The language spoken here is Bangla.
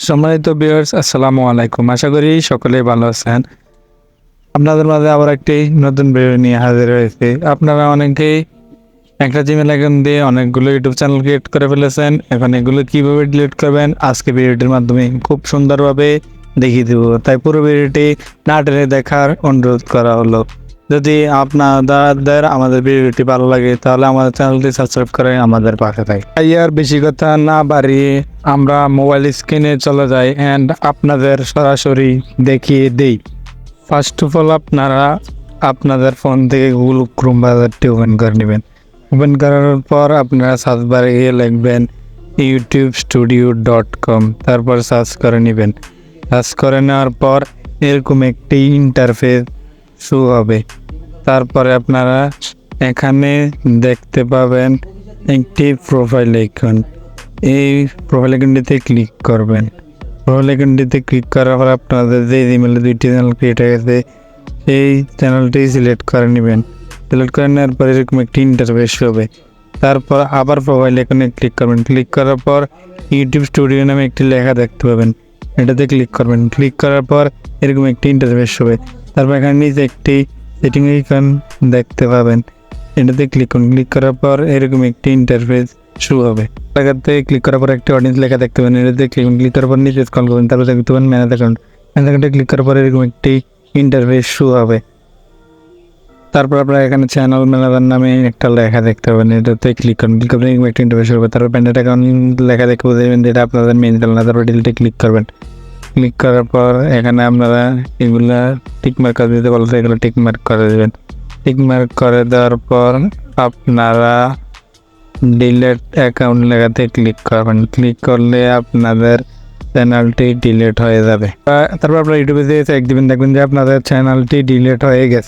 সম্মানিত ভিউয়ার্স, আসসালামু আলাইকুম। আশা করি সকলেই ভালো আছেন। আপনাদের মাঝে আবার একটি নতুন ভিডিও নিয়ে হাজির হয়েছি। আপনারা অনেকেই একটা জিমেল অ্যাকাউন্ট দিয়ে অনেকগুলো ইউটিউব চ্যানেল ক্রিয়েট করে ফেলেছেন। এখন এগুলো কিভাবে ডিলিট করবেন আজকে ভিডিওটির মাধ্যমে খুব সুন্দরভাবে দেখিয়ে দেব। তাই পুরো ভিডিওটি না টেনে দেখার অনুরোধ করা হলো। যদি আপনাদের আমাদের ভিডিওটি ভালো লাগে তাহলে আমাদের চ্যানেলটি সাবস্ক্রাইব করে আমাদের পাশে থাকুন। তাই আর বেশি কথা না বাড়িয়ে আমরা মোবাইল স্ক্রিনে চলে যাই অ্যান্ড আপনাদের সরাসরি দেখিয়ে দেই। ফার্স্ট অফ অল আপনারা আপনাদের ফোন থেকে গুগল ক্রোম ব্রাউজারটি ওপেন করে নেবেন। ওপেন করার পর আপনারা সার্চ বারে গিয়ে লিখবেন youtube-studio.com, তারপর সার্চ করে নেবেন। সার্চ করে নেওয়ার পর এরকম একটি ইন্টারফেস শো হবে। তারপরে আপনারা এখানে দেখতে পাবেন একটি প্রোফাইল আইকন। এই প্রোফাইল আইকনটিতে ক্লিক করবেন। প্রোফাইল আইকনটিতে ক্লিক করার পর আপনাদের যে ইমেলে দুইটি চ্যানেল ক্রিয়েট হয়ে গেছে সেই চ্যানেলটি সিলেক্ট করে নেবেন। সিলেক্ট করে নেওয়ার পর এরকম একটি ইন্টারফেস হবে। তারপর আবার প্রোফাইল আইকনে ক্লিক করবেন। ক্লিক করার পর ইউটিউব স্টুডিও নামে একটি লেখা দেখতে পাবেন, এটাতে ক্লিক করবেন। ক্লিক করার পর এরকম একটি ইন্টারফেস হবে। তারপর এখানে নিচে একটি সেটিং আইকন দেখতে পাবেন, এটাতে ক্লিক করুন। ক্লিক করার পর এরকম একটি ইন্টারফেস শুরু হবে। লেখাতে ক্লিক করার পর একটি অডিয়েন্স লেখা দেখতে পাবেন, এটাতে ক্লিক করার পর নিচে স্ক্রল করবেন। তারপর দেখতে পাবেন ম্যানেজ অ্যাকাউন্ট। ম্যানেজ অ্যাকাউন্টে ক্লিক করার পর এরকম একটি ইন্টারফেস শুরু হবে। তারপর আপনারা এখানে চ্যানেল ম্যানেজার নামে একটা লেখা দেখতে পাবেন, এটাতে ক্লিক করুন। ক্লিক করবেন এরকম একটি ইন্টারফেস হবে। তারপর ব্যান্ডেড অ্যাকাউন্ট লেখা দেখে বুঝে যাবেন যেটা আপনাদের মেইন চ্যানেল। তারপর ডিলিটে ক্লিক করবেন। ক্লিক করার পর এখানে আপনারা এগুলা টিকমার্ক করে দিতে বলতে এগুলো টিকমার্ক করে দেবেন। টিকমার্ক করে দেওয়ার পর আপনারা ডিলেট অ্যাকাউন্ট লেখাতে ক্লিক করবেন। ক্লিক করলে আপনাদের চ্যানেলটি ডিলিট হয়ে যাবে। তারপর আপনারা ইউটিউবে যেয়ে চেক দিবেন, দেখবেন যে আপনাদের চ্যানেলটি ডিলিট হয়ে গেছে।